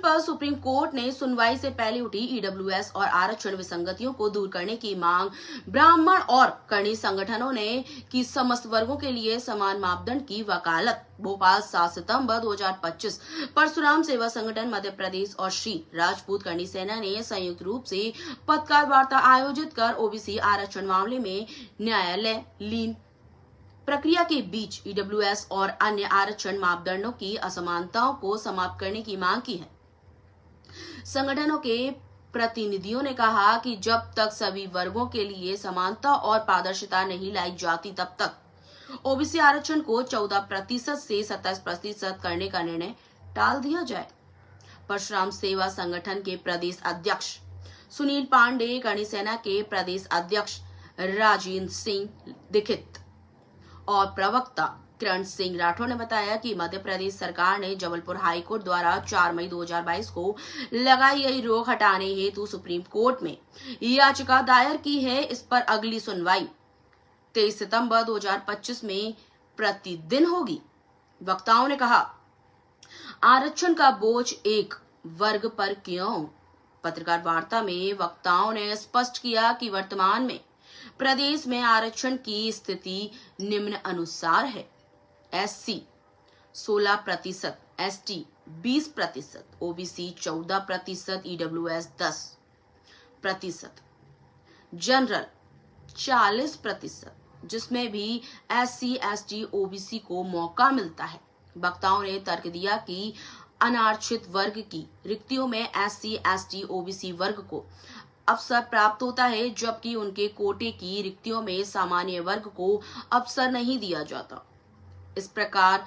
पर supreme court ने सुनवाई से पहले उठी ईडब्ल्यूएस और आरक्षण विसंगतियों को दूर करने की मांग ब्राह्मण और करणी संगठनों ने की समस्त वर्गों के लिए समान मापदंड की वकालत। भोपाल 7 सितंबर 2025 परशुराम सेवा संगठन मध्य प्रदेश और श्री राजपूत करणी सेना ने संयुक्त रूप से पत्रकार वार्ता आयोजित कर ओबीसी आरक्षण मामले में न्यायालय लीन प्रक्रिया के बीच ईडब्ल्यूएस और अन्य आरक्षण मापदंडों की असमानताओं को समाप्त करने की मांग की है। संगठनों के प्रतिनिधियों ने कहा कि जब तक सभी वर्गों के लिए समानता और पारदर्शिता नहीं लाई जाती तब तक ओबीसी आरक्षण को 14% से 27% करने का निर्णय टाल दिया जाए। परशुराम सेवा संगठन के प्रदेश अध्यक्ष सुनील पांडे, करणी सेना के प्रदेश अध्यक्ष राजेंद्र सिंह दीक्षित और प्रवक्ता किरण सिंह राठौर ने बताया कि मध्य प्रदेश सरकार ने जबलपुर हाई कोर्ट द्वारा 4 मई 2022 को लगाई गई रोक हटाने हेतु सुप्रीम कोर्ट में याचिका दायर की है। इस पर अगली सुनवाई 23 सितंबर 2025 में प्रतिदिन होगी। वक्ताओं ने कहा, आरक्षण का बोझ एक वर्ग पर क्यों? पत्रकार वार्ता में वक्ताओं ने स्पष्ट किया कि वर्तमान में प्रदेश में आरक्षण की स्थिति निम्न अनुसार है। SC 16%, ST 20%, OBC 14%, EWS 10%, general 40%, जिसमें भी एससी, एसटी, ओबीसी को मौका मिलता है। वक्ताओं ने तर्क दिया कि अनारक्षित वर्ग की रिक्तियों में एससी, एसटी, ओबीसी वर्ग को अवसर प्राप्त होता है, जबकि उनके कोटे की रिक्तियों में सामान्य वर्ग को अवसर नहीं दिया जाता। इस प्रकार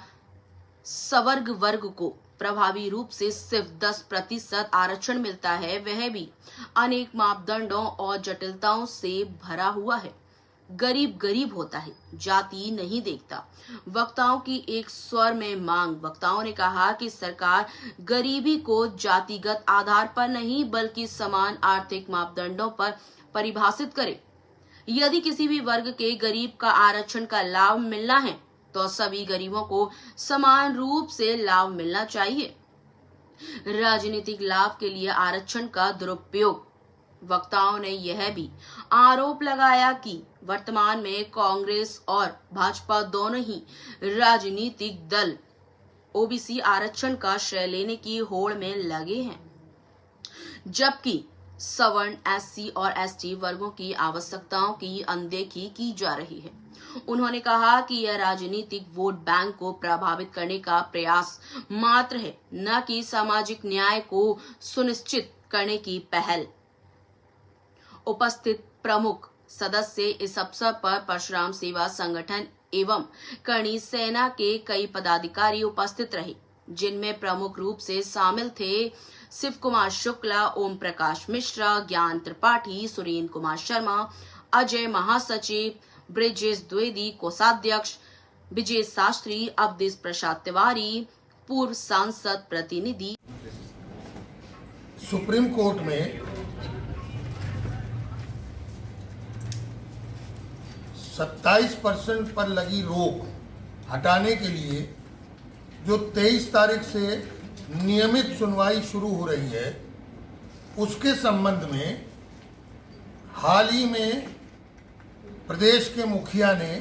सवर्ग वर्ग को प्रभावी रूप से सिर्फ 10% आरक्षण मिलता है, वह भी अनेक मापदंडों और जटिलताओं से भरा हुआ है। गरीब गरीब होता है, जाति नहीं देखता। वक्ताओं की एक स्वर में मांग। वक्ताओं ने कहा कि सरकार गरीबी को जातिगत आधार पर नहीं बल्कि समान आर्थिक मापदंडों पर परिभाषित करे। यदि किसी भी वर्ग के गरीब का आरक्षण का लाभ मिलना है तो सभी गरीबों को समान रूप से लाभ मिलना चाहिए। राजनीतिक लाभ के लिए आरक्षण का दुरुपयोग। वक्ताओं ने यह भी आरोप लगाया कि वर्तमान में कांग्रेस और भाजपा दोनों ही राजनीतिक दल ओबीसी आरक्षण का श्रेय लेने की होड़ में लगे हैं, जबकि सवर्ण, एससी और एसटी वर्गों की आवश्यकताओं की अनदेखी की जा रही है। उन्होंने कहा कि यह राजनीतिक वोट बैंक को प्रभावित करने का प्रयास मात्र है, न कि सामाजिक न्याय को सुनिश्चित करने की पहल। उपस्थित प्रमुख सदस्य इस अवसर पर परशुराम सेवा संगठन एवं करणी सेना के कई पदाधिकारी उपस्थित रहे, जिनमें प्रमुख रूप से शामिल थे शिव कुमार शुक्ला, ओम प्रकाश मिश्रा, ज्ञान त्रिपाठी, सुरेंद्र कुमार शर्मा, अजय महासचिव, ब्रिजेश द्विवेदी, कोषाध्यक्ष विजय शास्त्री, अवधेश प्रसाद तिवारी, पूर्व सांसद प्रतिनिधि। सुप्रीम कोर्ट में 27% पर लगी रोक हटाने के लिए जो 23 तारीख से नियमित सुनवाई शुरू हो रही है, उसके संबंध में हाल ही में प्रदेश के मुखिया ने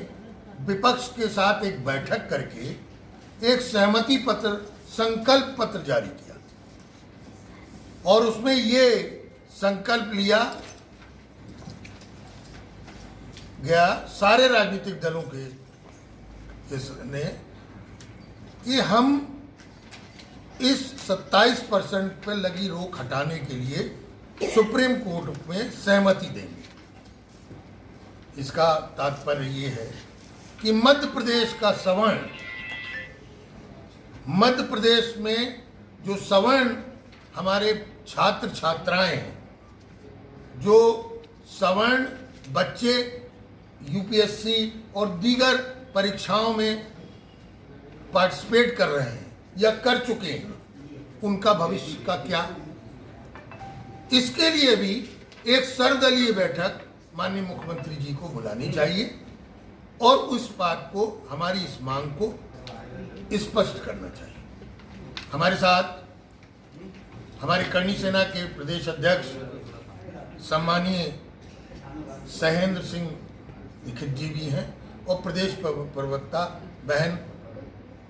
विपक्ष के साथ एक बैठक करके एक सहमति पत्र, संकल्प पत्र जारी किया और उसमें ये संकल्प लिया गया सारे राजनीतिक दलों के ने कि हम इस 27% पर लगी रोक हटाने के लिए सुप्रीम कोर्ट में सहमति देंगे। इसका तात्पर्य ये है कि मध्य प्रदेश का सवर्ण, मध्य प्रदेश में जो सवर्ण हमारे छात्र छात्राएं हैं, जो सवर्ण बच्चे यूपीएससी और दीगर परीक्षाओं में पार्टिसिपेट कर रहे हैं या कर चुके हैं, उनका भविष्य का क्या? इसके लिए भी एक सर्वदलीय बैठक माननीय मुख्यमंत्री जी को बुलानी चाहिए और उस बात को, हमारी इस मांग को स्पष्ट करना चाहिए। हमारे साथ हमारे करणी सेना के प्रदेश अध्यक्ष सम्मानीय सहेंद्र सिंह दीक्षित जी भी हैं और प्रदेश प्रवक्ता बहन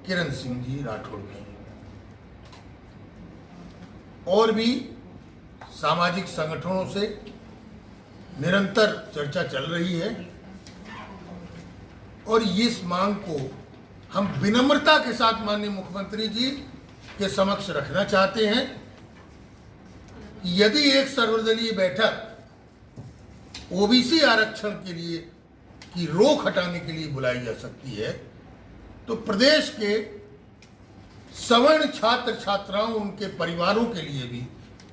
किरण सिंह जी राठौड़ भी हैं। और भी सामाजिक संगठनों से निरंतर चर्चा चल रही है और इस मांग को हम विनम्रता के साथ माननीय मुख्यमंत्री जी के समक्ष रखना चाहते हैं। यदि एक सर्वदलीय बैठक ओबीसी आरक्षण के लिए की रोक हटाने के लिए बुलाई जा सकती है तो प्रदेश के सवर्ण छात्र छात्राओं उनके परिवारों के लिए भी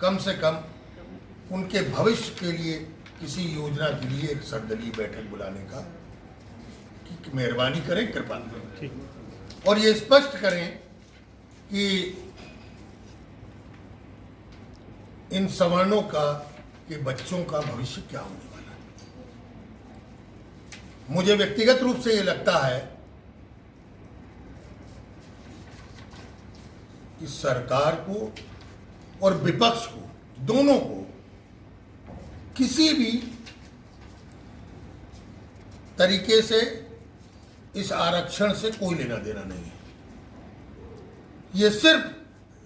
कम से कम उनके भविष्य के लिए किसी योजना के लिए एक सर्वदलीय बैठक बुलाने का मेहरबानी करें, कृपा करें और ये स्पष्ट करें कि इन सवर्णों का के बच्चों का भविष्य क्या होने वाला है। मुझे व्यक्तिगत रूप से ये लगता है कि सरकार को और विपक्ष को दोनों को किसी भी तरीके से इस आरक्षण से कोई लेना देना नहीं है। ये सिर्फ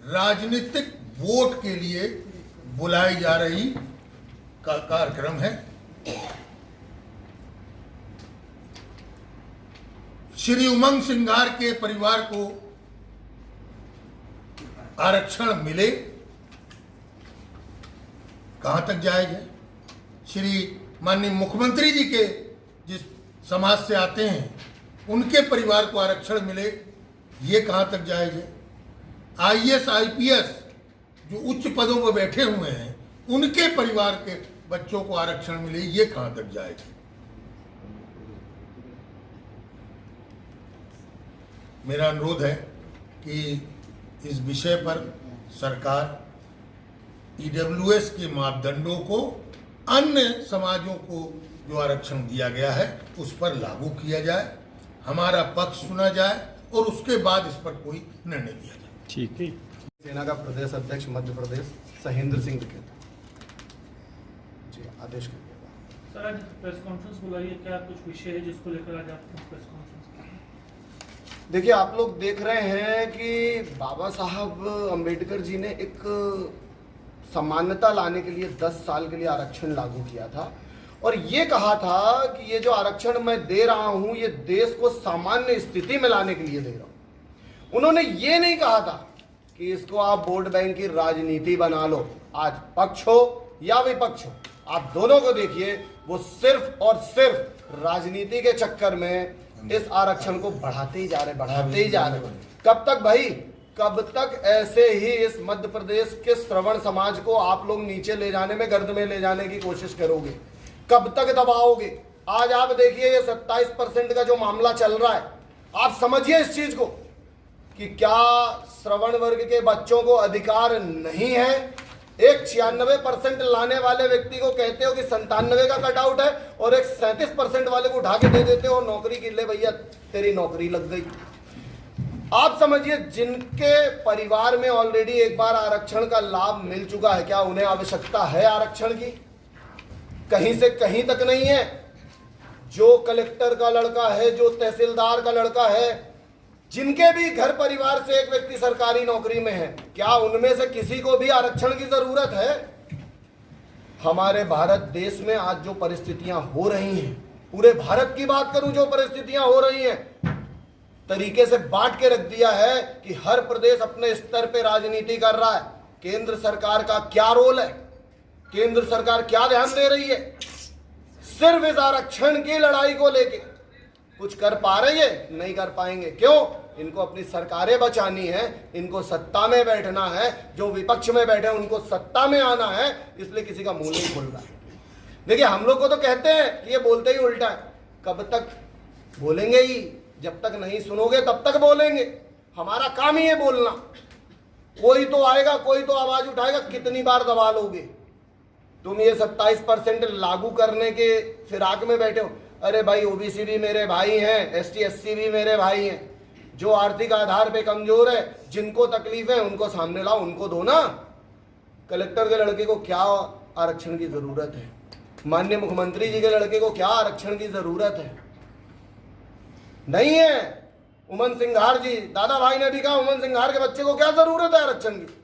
राजनीतिक वोट के लिए बुलाई जा रही कार्यक्रम है। श्री उमंग सिंघार के परिवार को आरक्षण मिले, कहां तक जायज है। श्री माननीय मुख्यमंत्री जी के जिस समाज से आते हैं उनके परिवार को आरक्षण मिले, ये कहां तक जायज है। आईएएस आईपीएस जो उच्च पदों पर बैठे हुए हैं उनके परिवार के बच्चों को आरक्षण मिले, ये कहां तक जायज है। मेरा अनुरोध है कि इस विषय पर सरकार ईडब्ल्यूएस के मापदंडों को अन्य समाजों को जो आरक्षण दिया गया है उस पर लागू किया जाए, हमारा पक्ष सुना जाए और उसके बाद इस पर कोई निर्णय लिया जाए। ठीक है। सेना का प्रदेश अध्यक्ष मध्य प्रदेश सहेंद्र सिंह दीक्षित जी आदेश करिएगा। सर, आज प्रेस कॉन्फ्रेंस बुलाई है, क्या कुछ विषय है जिसको लेकर आज आपने प्रेस कॉन्फ्रेंस की? देखिए, आप लोग देख रहे हैं कि बाबा साहब अंबेडकर जी ने एक समानता लाने के लिए 10 साल के लिए आरक्षण लागू किया था और ये कहा था कि ये जो आरक्षण मैं दे रहा हूं ये देश को सामान्य स्थिति में लाने के लिए दे रहा हूं। उन्होंने ये नहीं कहा था कि इसको आप वोट बैंक की राजनीति बना लो। आज पक्ष हो या विपक्ष हो, आप दोनों को देखिए, वो सिर्फ और सिर्फ राजनीति के चक्कर में इस आरक्षण को बढ़ाते ही जा रहे। कब तक भाई, कब तक ऐसे ही इस मध्य प्रदेश के श्रवण समाज को आप लोग नीचे ले जाने में, गर्द में ले जाने की कोशिश करोगे? कब तक दबाओगे? आज आप देखिए ये 27% का जो मामला चल रहा है, आप समझिए इस चीज को कि क्या श्रवण वर्ग के बच्चों को अधिकार नहीं है? एक 96% लाने वाले व्यक्ति को कहते हो कि 97 का कटआउट है और एक 37% वाले को उठा के दे देते हो नौकरी के लिए, भैया तेरी नौकरी लग गई। आप समझिए, जिनके परिवार में ऑलरेडी एक बार आरक्षण का लाभ मिल चुका है, क्या उन्हें आवश्यकता है आरक्षण की? कहीं से कहीं तक नहीं है। जो कलेक्टर का लड़का है, जो तहसीलदार का लड़का है, जिनके भी घर परिवार से एक व्यक्ति सरकारी नौकरी में है, क्या उनमें से किसी को भी आरक्षण की जरूरत है? हमारे भारत देश में आज जो परिस्थितियां हो रही हैं, पूरे भारत की बात करूं, जो परिस्थितियां हो रही हैं, तरीके से बांट के रख दिया है कि हर प्रदेश अपने स्तर पे राजनीति कर रहा है। केंद्र सरकार का क्या रोल है? केंद्र सरकार क्या ध्यान दे रही है? सिर्फ इस आरक्षण की लड़ाई को लेके कुछ कर पा रही है? नहीं कर पाएंगे। क्यों? इनको अपनी सरकारें बचानी है, इनको सत्ता में बैठना है। जो विपक्ष में बैठे हैं उनको सत्ता में आना है, इसलिए किसी का मुंह नहीं खुल रहा है। देखिए, हम लोग को तो कहते हैं कि ये बोलते ही उल्टा है। कब तक बोलेंगे ही? जब तक नहीं सुनोगे तब तक बोलेंगे। हमारा काम ही है बोलना। कोई तो आएगा, कोई तो आवाज उठाएगा, कितनी बार दबा लोगे? तुम ये 27% लागू करने के फिराक में बैठे हो। अरे भाई, ओबीसी भी मेरे भाई हैं, एसटी एससी भी मेरे भाई हैं। जो आर्थिक आधार पे कमजोर है, जिनको तकलीफ है, उनको सामने लाओ, उनको दो ना। कलेक्टर के लड़के को क्या आरक्षण की जरूरत है? माननीय मुख्यमंत्री जी के लड़के को क्या आरक्षण की जरूरत है? नहीं है। उमन सिंघार जी, दादा भाई ने भी कहा, उमन सिंघार के बच्चे को क्या जरूरत है आरक्षण की?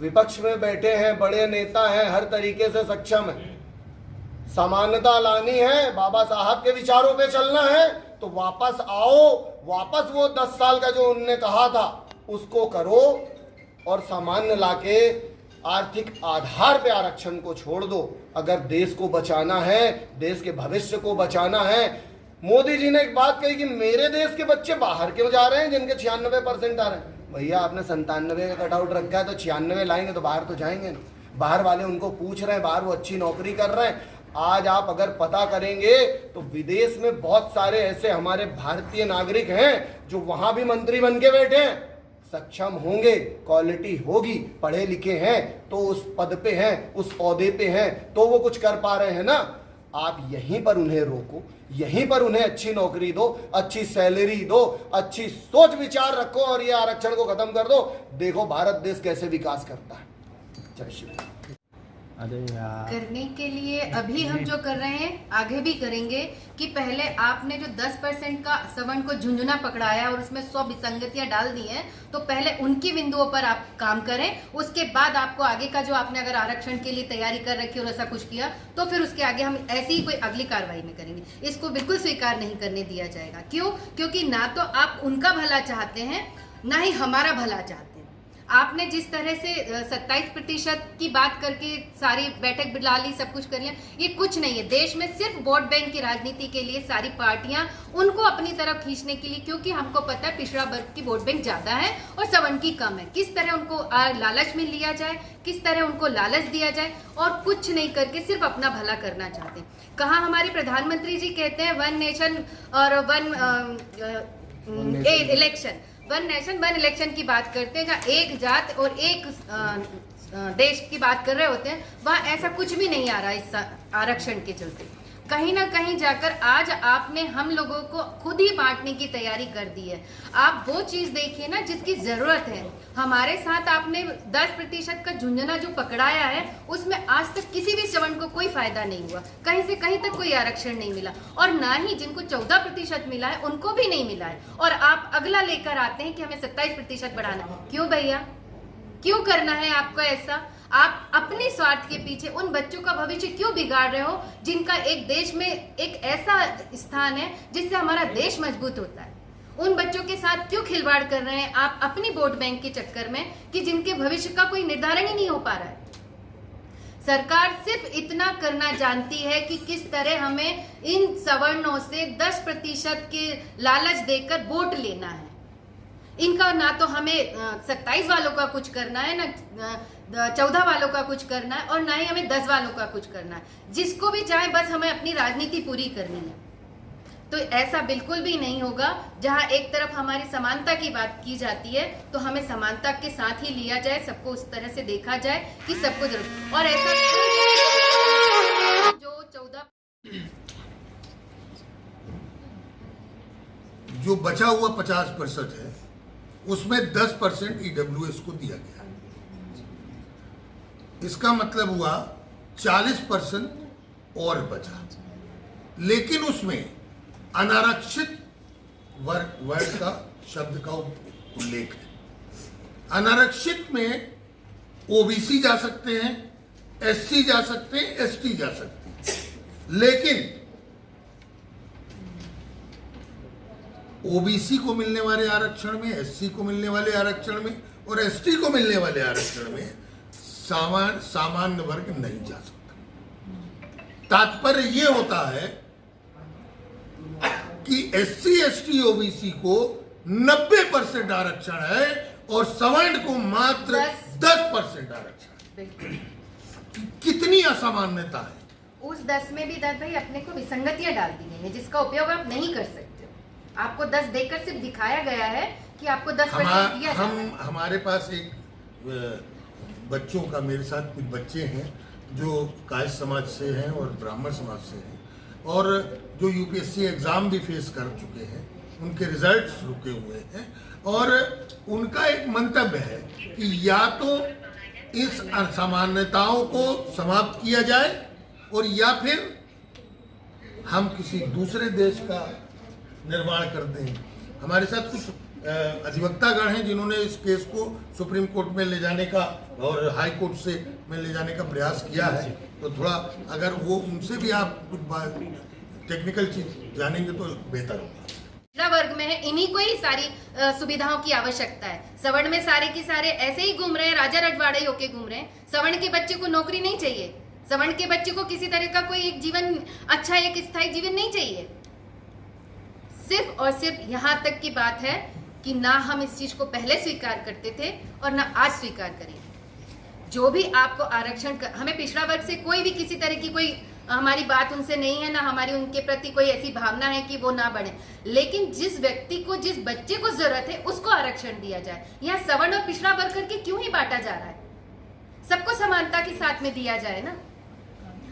विपक्ष में बैठे हैं, बड़े नेता हैं, हर तरीके से सक्षम है। समानता लानी है, बाबा साहब के विचारों पे चलना है, तो वापस आओ, वापस वो 10 साल का जो उनने कहा था उसको करो और सामान्य लाके आर्थिक आधार पे आरक्षण को छोड़ दो। अगर देश को बचाना है, देश के भविष्य को बचाना है। मोदी जी ने एक बात कही कि मेरे देश के बच्चे बाहर क्यों जा रहे हैं जिनके 96% आ रहे हैं। भैया आपने 97 का कटआउट रखा है, तो 96 लाएंगे तो बाहर तो जाएंगे ना। बाहर वाले उनको पूछ रहे हैं, बाहर वो अच्छी नौकरी कर रहे हैं। आज आप अगर पता करेंगे तो विदेश में बहुत सारे ऐसे हमारे भारतीय नागरिक हैं जो वहां भी मंत्री बन के बैठे हैं। सक्षम होंगे, क्वालिटी होगी, पढ़े लिखे हैं तो उस पद पे हैं, उस ओहदे पे हैं, तो वो कुछ कर पा रहे हैं ना। आप यहीं पर उन्हें रोको, यहीं पर उन्हें अच्छी नौकरी दो, अच्छी सैलरी दो, अच्छी सोच विचार रखो और ये आरक्षण को खत्म कर दो। देखो भारत देश कैसे विकास करता है। जय श्री राम। करने के लिए अभी हम जो कर रहे हैं आगे भी करेंगे कि पहले आपने जो 10% का सवर्ण को झुंझुना पकड़ाया और उसमें 100 विसंगतियां डाल दी हैं, तो पहले उनकी बिंदुओं पर आप काम करें। उसके बाद आपको आगे का जो आपने अगर आरक्षण के लिए तैयारी कर रखी और ऐसा कुछ किया तो फिर उसके आगे हम ऐसी ही कोई अगली कार्रवाई में करेंगे। इसको बिल्कुल स्वीकार नहीं करने दिया जाएगा। क्यों? क्योंकि ना तो आप उनका भला चाहते हैं, ना ही हमारा भला चाहते हैं। आपने जिस तरह से 27% की बात करके सारी बैठक बुला ली, सब कुछ कर लिया, ये कुछ नहीं है। देश में सिर्फ वोट बैंक की राजनीति के लिए सारी पार्टियां उनको अपनी तरफ खींचने के लिए, क्योंकि हमको पता है पिछड़ा वर्ग की वोट बैंक ज्यादा है और सवर्ण की कम है। किस तरह उनको लालच में लिया जाए, किस तरह उनको लालच दिया जाए, और कुछ नहीं करके सिर्फ अपना भला करना चाहते हैं। कहाँ हमारे प्रधानमंत्री जी कहते हैं 1 नेशन और 1 इलेक्शन, 1 नेशन 1 इलेक्शन की बात करते हैं, जहाँ एक जात और एक देश की बात कर रहे होते हैं, वहाँ ऐसा कुछ भी नहीं आ रहा इस आरक्षण के चलते। कहीं ना कहीं जाकर आज आपने हम लोगों को खुद ही बांटने की तैयारी कर दी है। आप वो चीज देखिए ना जिसकी जरूरत है। हमारे साथ आपने 10% का झुंझुना जो पकड़ाया है, उसमें आज तक किसी भी सवर्ण को कोई फायदा नहीं हुआ, कहीं से कहीं तक कोई आरक्षण नहीं मिला, और ना ही जिनको 14% मिला है उनको भी नहीं मिला है। और आप अगला लेकर आते हैं कि हमें 27% बढ़ाना है। क्यों भैया, क्यों करना है आपको ऐसा? आप अपने स्वार्थ के पीछे उन बच्चों का भविष्य क्यों बिगाड़ रहे हो जिनका एक देश में एक ऐसा स्थान है जिससे हमारा देश मजबूत होता है? उन बच्चों के साथ क्यों खिलवाड़ कर रहे हैं आप अपनी वोट बैंक के चक्कर में कि जिनके भविष्य का कोई निर्धारण ही नहीं हो पा रहा है? सरकार सिर्फ इतना करना जानती है कि किस तरह हमें इन सवर्णों से 10% के लालच देकर वोट लेना है। इनका ना तो हमें 27 वालों का कुछ करना है, ना 14 वालों का कुछ करना है, और ना ही हमें 10 वालों का कुछ करना है। जिसको भी चाहे बस हमें अपनी राजनीति पूरी करनी है। तो ऐसा बिल्कुल भी नहीं होगा। जहां एक तरफ हमारी समानता की बात की जाती है तो हमें समानता के साथ ही लिया जाए, सबको उस तरह से देखा जाए कि सबको जरूरत, और ऐसा जो 14 जो बचा हुआ 50% है उसमें 10% ईडब्ल्यूएस को दिया गया। इसका मतलब हुआ 40% और बचा, लेकिन उसमें अनारक्षित वर्ग का शब्द का उल्लेख है। अनारक्षित में ओबीसी जा सकते हैं, एससी जा सकते हैं, एसटी जा सकते हैं, लेकिन ओबीसी को मिलने वाले आरक्षण में, एससी को मिलने वाले आरक्षण में और एसटी को मिलने वाले आरक्षण में सामान्य वर्ग नहीं जा सकता। तात्पर्य यह होता है कि एससी, एसटी, ओबीसी को 90% आरक्षण है और सवर्ण को मात्र 10% आरक्षण। कितनी असामान्यता है। उस 10 में भी दादा भाई अपने को विसंगतियां डाल दी गई है जिसका उपयोग आप नहीं कर सकते। आपको 10 देकर सिर्फ दिखाया गया है कि आपको 10% दिया जाता है। हमारे पास एक बच्चों का, मेरे साथ कुछ बच्चे हैं जो कायस्थ समाज से हैं और ब्राह्मण समाज से हैं, और जो यूपीएससी एग्ज़ाम भी फेस कर चुके हैं, उनके रिजल्ट्स रुके हुए हैं, और उनका एक मंतव्य है कि या तो इस असमानताओं को समाप्त किया जाए और या फिर हम किसी दूसरे देश का निर्माण करते हैं। हमारे साथ कुछ अधिवक्तागण हैं जिन्होंने इस केस को सुप्रीम कोर्ट में ले जाने का और हाई कोर्ट से में ले जाने का प्रयास किया है, तो थोड़ा अगर वो उनसे भी आप कुछ टेक्निकल चीज जानेंगे तो बेहतर होगा। पिछड़ा वर्ग में है, इन्हीं को ही सारी सुविधाओं की आवश्यकता है। सवर्ण में सारे के सारे ऐसे ही घूम रहे हैं, राजा रजवाड़े होके घूम रहे हैं। सवर्ण के बच्चे को नौकरी नहीं चाहिए, सवर्ण के बच्चे को किसी तरह का कोई एक जीवन, अच्छा एक स्थायी जीवन नहीं चाहिए। सिर्फ और सिर्फ यहाँ तक की बात है कि ना हम इस चीज को पहले स्वीकार करते थे और ना आज स्वीकार करेंगे। जो भी आपको आरक्षण हमें पिछड़ा वर्ग से कोई भी किसी तरह की कोई हमारी बात उनसे नहीं है, ना हमारी उनके प्रति कोई ऐसी भावना है कि वो ना बढ़े, लेकिन जिस व्यक्ति को, जिस बच्चे को जरूरत है उसको आरक्षण दिया जाए। यहाँ सवर्ण और पिछड़ा वर्ग करके क्यों ही बांटा जा रहा है? सबको समानता के साथ में दिया जाए ना।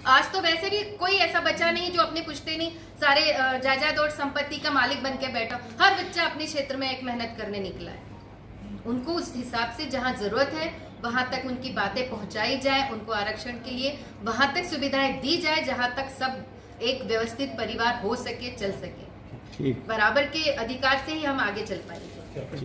आज तो वैसे भी कोई ऐसा बच्चा नहीं जो अपने पुश्तैनी सारे जायदाद और संपत्ति का मालिक बन के बैठा। हर बच्चा अपने क्षेत्र में एक मेहनत करने निकला है। उनको उस हिसाब से जहां जरूरत है वहां तक उनकी बातें पहुंचाई जाए, उनको आरक्षण के लिए वहां तक सुविधाएं दी जाए जहां तक सब एक व्यवस्थित परिवार हो सके, चल सके। बराबर के अधिकार से ही हम आगे चल पाएंगे।